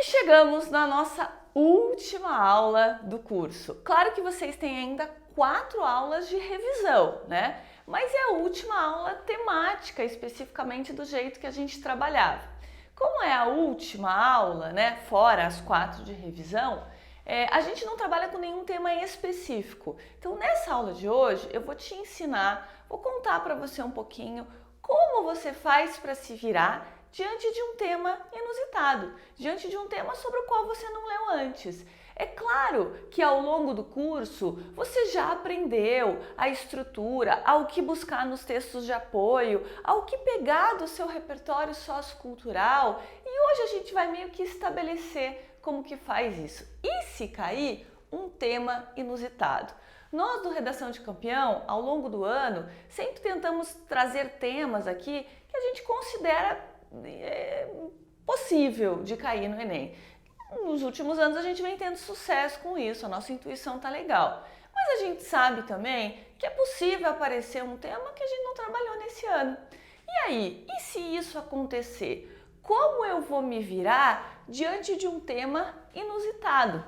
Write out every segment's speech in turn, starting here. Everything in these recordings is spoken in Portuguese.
chegamos na nossa última aula do curso. Claro que vocês têm ainda 4 aulas de revisão, né? Mas é a última aula temática, especificamente do jeito que a gente trabalhava. Como é a última aula, né? Fora as 4 de revisão, a gente não trabalha com nenhum tema específico. Então, nessa aula de hoje, eu vou te ensinar, vou contar para você um pouquinho como você faz para se virar diante de um tema inusitado, diante de um tema sobre o qual você não leu antes. É claro que ao longo do curso você já aprendeu a estrutura, ao que buscar nos textos de apoio, ao que pegar do seu repertório sociocultural, e hoje a gente vai meio que estabelecer como que faz isso. E se cair um tema inusitado? Nós do Redação de Campeão, ao longo do ano, sempre tentamos trazer temas aqui que a gente considera possível de cair no Enem. Nos últimos anos a gente vem tendo sucesso com isso, a nossa intuição tá legal. Mas a gente sabe também que é possível aparecer um tema que a gente não trabalhou nesse ano. E aí, e se isso acontecer? Como eu vou me virar diante de um tema inusitado?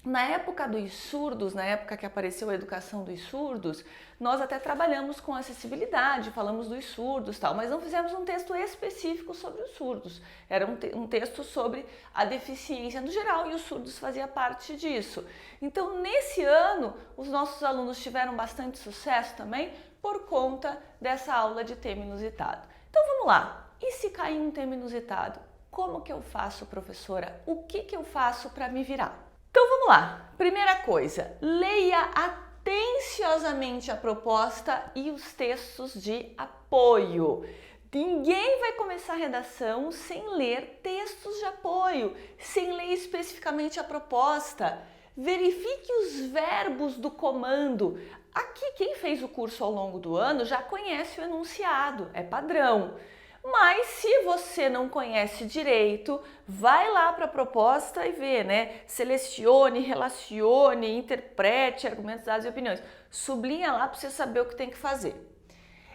Na época dos surdos, na época que apareceu a educação dos surdos, nós até trabalhamos com acessibilidade, falamos dos surdos e tal, mas não fizemos um texto específico sobre os surdos. Era um texto sobre a deficiência no geral e os surdos fazia parte disso. Então, nesse ano, os nossos alunos tiveram bastante sucesso também por conta dessa aula de tema inusitado. Então, vamos lá. E se cair um tema inusitado? Como que eu faço, professora? O que eu faço para me virar? Então vamos lá. Primeira coisa, leia atenciosamente a proposta e os textos de apoio. Ninguém vai começar a redação sem ler textos de apoio, sem ler especificamente a proposta. Verifique os verbos do comando. Aqui, quem fez o curso ao longo do ano já conhece o enunciado, é padrão. Mas se você não conhece direito, vai lá para a proposta e vê, né? Selecione, relacione, interprete argumentos, dados e opiniões. Sublinha lá para você saber o que tem que fazer.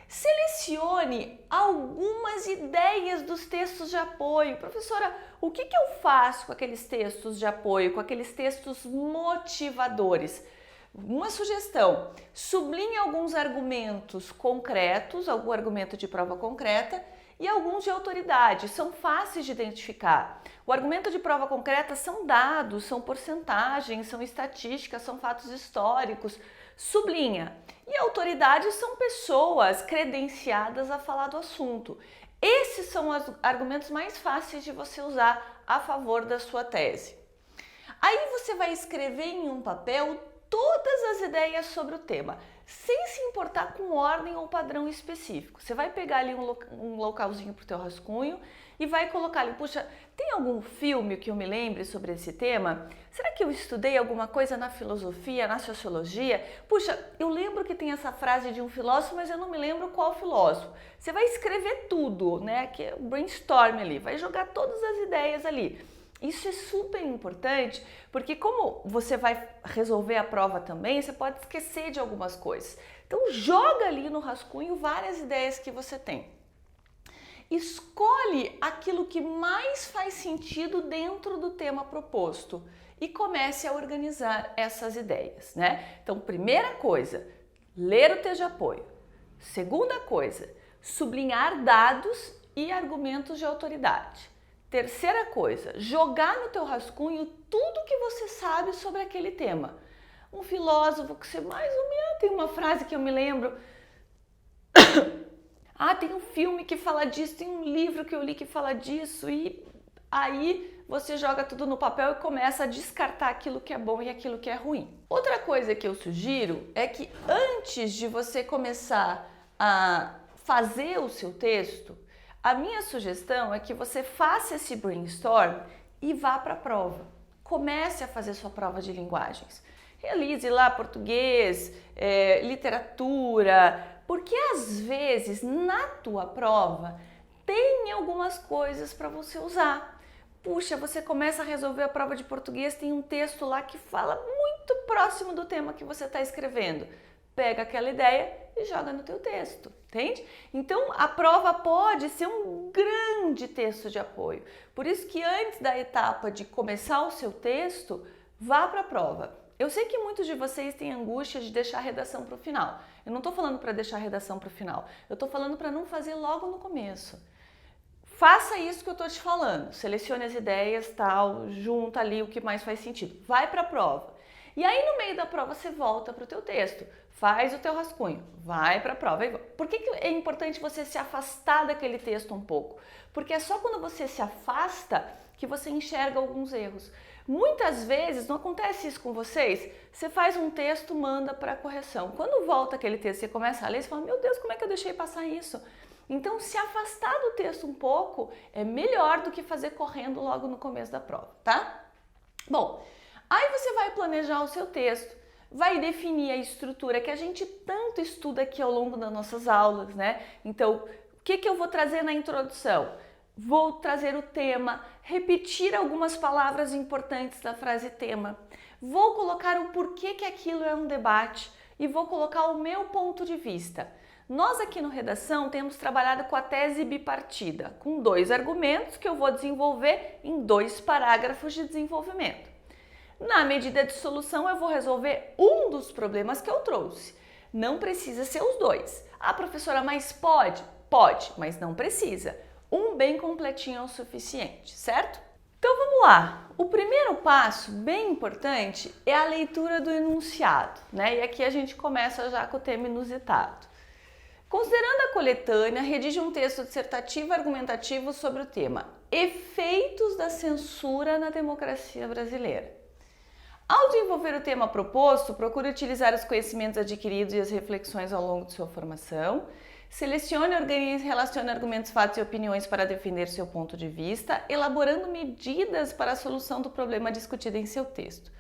Selecione algumas ideias dos textos de apoio. Professora, o que eu faço com aqueles textos de apoio, com aqueles textos motivadores? Uma sugestão, sublinhe alguns argumentos concretos, algum argumento de prova concreta, e alguns de autoridade, são fáceis de identificar. O argumento de prova concreta são dados, são porcentagens, são estatísticas, são fatos históricos. Sublinha. E autoridades são pessoas credenciadas a falar do assunto. Esses são os argumentos mais fáceis de você usar a favor da sua tese. Aí você vai escrever em um papel todas as ideias sobre o tema, sem se importar com ordem ou padrão específico. Você vai pegar ali um localzinho para o teu rascunho e vai colocar ali, puxa, tem algum filme que eu me lembre sobre esse tema? Será que eu estudei alguma coisa na filosofia, na sociologia? Puxa, eu lembro que tem essa frase de um filósofo, mas eu não me lembro qual filósofo. Você vai escrever tudo, né? Que é o brainstorm ali, vai jogar todas as ideias ali. Isso é super importante, porque como você vai resolver a prova também, você pode esquecer de algumas coisas. Então joga ali no rascunho várias ideias que você tem. Escolhe aquilo que mais faz sentido dentro do tema proposto e comece a organizar essas ideias, né? Então, primeira coisa, ler o texto de apoio. Segunda coisa, sublinhar dados e argumentos de autoridade. Terceira coisa, jogar no teu rascunho tudo que você sabe sobre aquele tema. Um filósofo que você mais ou menos tem uma frase que eu me lembro. Tem um filme que fala disso, tem um livro que eu li que fala disso, e aí você joga tudo no papel e começa a descartar aquilo que é bom e aquilo que é ruim. Outra coisa que eu sugiro é que antes de você começar a fazer o seu texto, a minha sugestão é que você faça esse brainstorm e vá para a prova. Comece a fazer sua prova de linguagens. Realize lá português, literatura, porque às vezes na tua prova tem algumas coisas para você usar. Puxa, você começa a resolver a prova de português, tem um texto lá que fala muito próximo do tema que você está escrevendo. Pega aquela ideia e joga no teu texto, entende? Então, a prova pode ser um grande texto de apoio. Por isso que antes da etapa de começar o seu texto, vá para a prova. Eu sei que muitos de vocês têm angústia de deixar a redação para o final. Eu não estou falando para deixar a redação para o final. Eu estou falando para não fazer logo no começo. Faça isso que eu estou te falando. Selecione as ideias, tal, junta ali o que mais faz sentido. Vai para a prova. E aí no meio da prova você volta para o teu texto. Faz o teu rascunho. Vai para a prova. Por que é importante você se afastar daquele texto um pouco? Porque é só quando você se afasta que você enxerga alguns erros. Muitas vezes, não acontece isso com vocês? Você faz um texto, manda para correção. Quando volta aquele texto, você começa a ler, você fala, meu Deus, como é que eu deixei passar isso? Então, se afastar do texto um pouco é melhor do que fazer correndo logo no começo da prova, tá? Bom, aí você vai planejar o seu texto, vai definir a estrutura que a gente tanto estuda aqui ao longo das nossas aulas, né? Então, o que eu vou trazer na introdução? Vou trazer o tema, repetir algumas palavras importantes da frase tema, vou colocar o porquê que aquilo é um debate e vou colocar o meu ponto de vista. Nós aqui no Redação temos trabalhado com a tese bipartida, com 2 argumentos que eu vou desenvolver em 2 parágrafos de desenvolvimento. Na medida de solução eu vou resolver um dos problemas que eu trouxe. Não precisa ser os 2. Ah, professora, mas pode? Pode, mas não precisa. Um bem completinho é o suficiente, certo? Então vamos lá. O primeiro passo, bem importante, é a leitura do enunciado, né? E aqui a gente começa já com o tema inusitado. Considerando a coletânea, redige um texto dissertativo e argumentativo sobre o tema Efeitos da censura na democracia brasileira. Ao desenvolver o tema proposto, procure utilizar os conhecimentos adquiridos e as reflexões ao longo de sua formação. Selecione, organize e relacione argumentos, fatos e opiniões para defender seu ponto de vista, elaborando medidas para a solução do problema discutido em seu texto.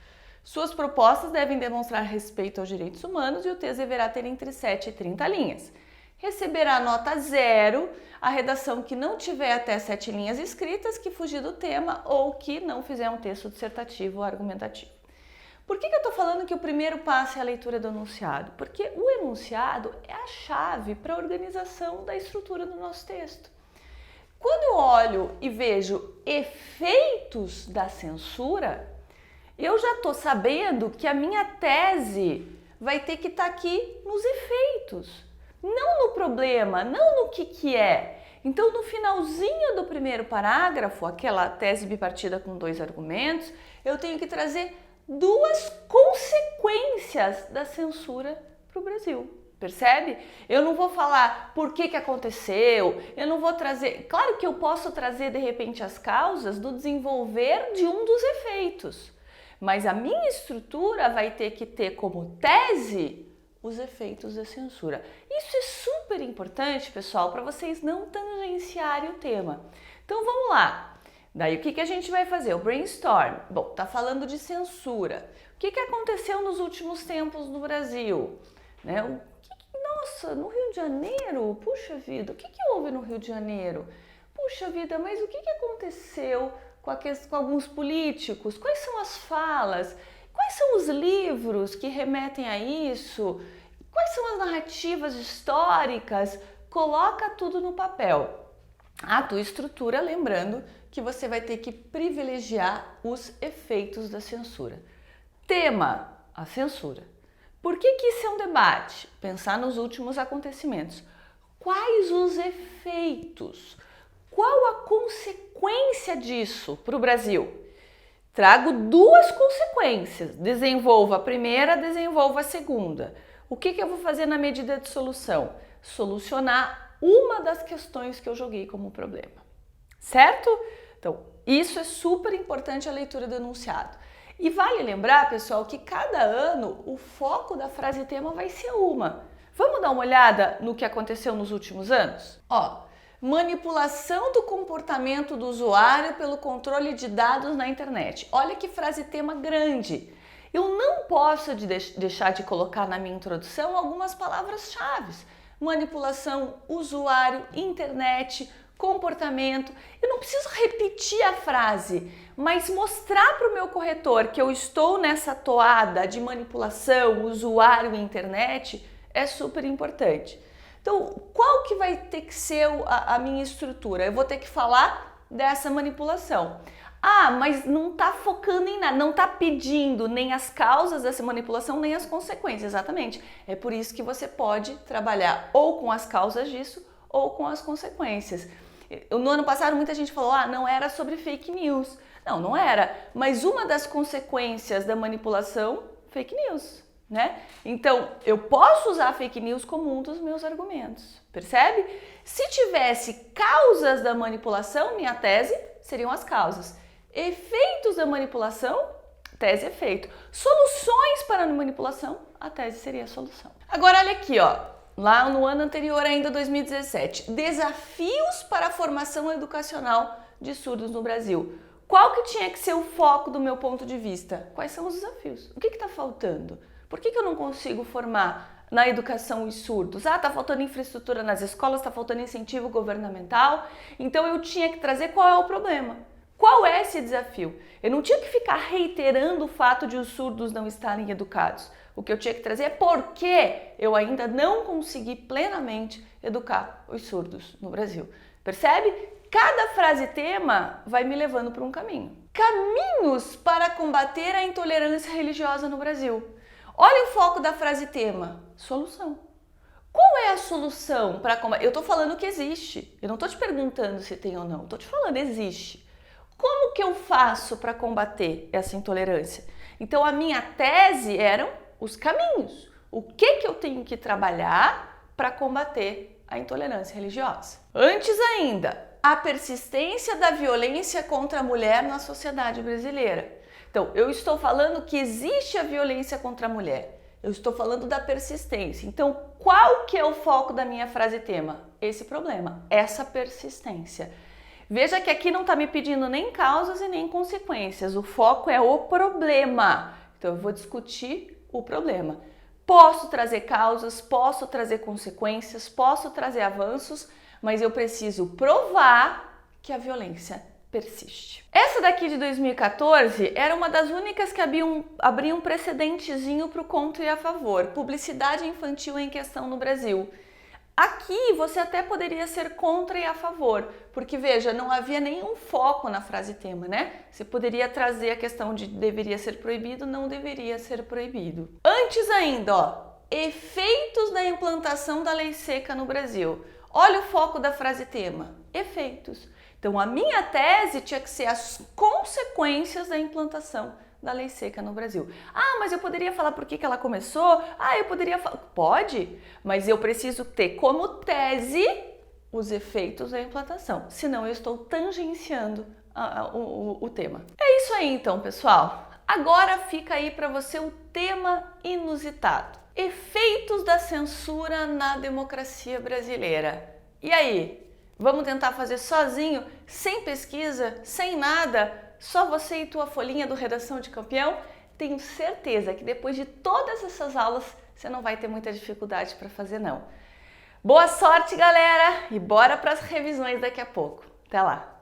Suas propostas devem demonstrar respeito aos direitos humanos e o texto deverá ter entre 7 e 30 linhas. Receberá nota 0 a redação que não tiver até 7 linhas escritas, que fugir do tema ou que não fizer um texto dissertativo ou argumentativo. Por que eu estou falando que o primeiro passo é a leitura do enunciado? Porque o enunciado é a chave para a organização da estrutura do nosso texto. Quando eu olho e vejo efeitos da censura, eu já estou sabendo que a minha tese vai ter que estar aqui nos efeitos, não no problema, não no que é. Então, no finalzinho do primeiro parágrafo, aquela tese bipartida com 2 argumentos, eu tenho que trazer 2 consequências da censura para o Brasil, percebe? Eu não vou falar por que aconteceu, eu não vou trazer... Claro que eu posso trazer, de repente, as causas do desenvolver de um dos efeitos, mas a minha estrutura vai ter que ter como tese os efeitos da censura. Isso é super importante, pessoal, para vocês não tangenciarem o tema. Então, vamos lá. Daí o que a gente vai fazer? O brainstorm. Bom, tá falando de censura. O que aconteceu nos últimos tempos no Brasil? Né? Nossa, no Rio de Janeiro? Puxa vida, o que houve no Rio de Janeiro? Puxa vida, mas o que aconteceu com alguns políticos? Quais são as falas? Quais são os livros que remetem a isso? Quais são as narrativas históricas? Coloca tudo no papel. A tua estrutura, lembrando que você vai ter que privilegiar os efeitos da censura. Tema, a censura. Por que isso é um debate? Pensar nos últimos acontecimentos. Quais os efeitos? Qual a consequência disso para o Brasil? Trago 2 consequências. Desenvolva a primeira, desenvolva a segunda. O que eu vou fazer na medida de solução? Solucionar uma das questões que eu joguei como problema. Certo? Então, isso é super importante, a leitura do enunciado. E vale lembrar, pessoal, que cada ano o foco da frase tema vai ser uma. Vamos dar uma olhada no que aconteceu nos últimos anos? Ó, manipulação do comportamento do usuário pelo controle de dados na internet. Olha que frase tema grande. Eu não posso deixar de colocar na minha introdução algumas palavras-chave. Manipulação, usuário, internet, comportamento. Eu não preciso repetir a frase, mas mostrar para o meu corretor que eu estou nessa toada de manipulação, usuário e internet é super importante. Então, qual que vai ter que ser a minha estrutura? Eu vou ter que falar dessa manipulação. Ah, mas não está focando em nada, não está pedindo nem as causas dessa manipulação, nem as consequências, exatamente. É por isso que você pode trabalhar ou com as causas disso ou com as consequências. No ano passado, muita gente falou, não era sobre fake news. Não, não era, mas uma das consequências da manipulação, fake news, né? Então, eu posso usar fake news como um dos meus argumentos, percebe? Se tivesse causas da manipulação, minha tese seriam as causas. Efeitos da manipulação, tese efeito. Soluções para a manipulação, a tese seria a solução. Agora olha aqui, ó, lá no ano anterior ainda, 2017, desafios para a formação educacional de surdos no Brasil. Qual que tinha que ser o foco do meu ponto de vista? Quais são os desafios? O que está faltando? Por que eu não consigo formar na educação os surdos? Tá faltando infraestrutura nas escolas, tá faltando incentivo governamental. Então eu tinha que trazer qual é o problema. Qual é esse desafio? Eu não tinha que ficar reiterando o fato de os surdos não estarem educados. O que eu tinha que trazer é por que eu ainda não consegui plenamente educar os surdos no Brasil. Percebe? Cada frase tema vai me levando para um caminho. Caminhos para combater a intolerância religiosa no Brasil. Olha o foco da frase tema, solução. Qual é a solução para combater? Eu estou falando que existe, eu não estou te perguntando se tem ou não, estou te falando existe. Como que eu faço para combater essa intolerância? Então a minha tese eram os caminhos. O que eu tenho que trabalhar para combater a intolerância religiosa? Antes ainda, a persistência da violência contra a mulher na sociedade brasileira. Então, eu estou falando que existe a violência contra a mulher. Eu estou falando da persistência. Então, qual que é o foco da minha frase tema? Esse problema, essa persistência. Veja que aqui não está me pedindo nem causas e nem consequências. O foco é o problema. Então, eu vou discutir o problema. Posso trazer causas, posso trazer consequências, posso trazer avanços, mas eu preciso provar que a violência persiste. Essa daqui de 2014 era uma das únicas que abria um precedentezinho para o contra e a favor. Publicidade infantil em questão no Brasil. Aqui você até poderia ser contra e a favor, porque veja, não havia nenhum foco na frase tema, né? Você poderia trazer a questão de deveria ser proibido, não deveria ser proibido. Antes ainda, ó, efeitos da implantação da lei seca no Brasil. Olha o foco da frase tema, efeitos. Então a minha tese tinha que ser as consequências da implantação da lei seca no Brasil. Mas eu poderia falar por que ela começou? Eu poderia falar... Pode, mas eu preciso ter como tese os efeitos da implantação, senão eu estou tangenciando o tema. É isso aí então, pessoal. Agora fica aí para você o tema inusitado. Efeitos da censura na democracia brasileira. E aí? Vamos tentar fazer sozinho, sem pesquisa, sem nada? Só você e tua folhinha do Redação de Campeão? Tenho certeza que depois de todas essas aulas, você não vai ter muita dificuldade para fazer não. Boa sorte, galera! E bora para as revisões daqui a pouco. Até lá!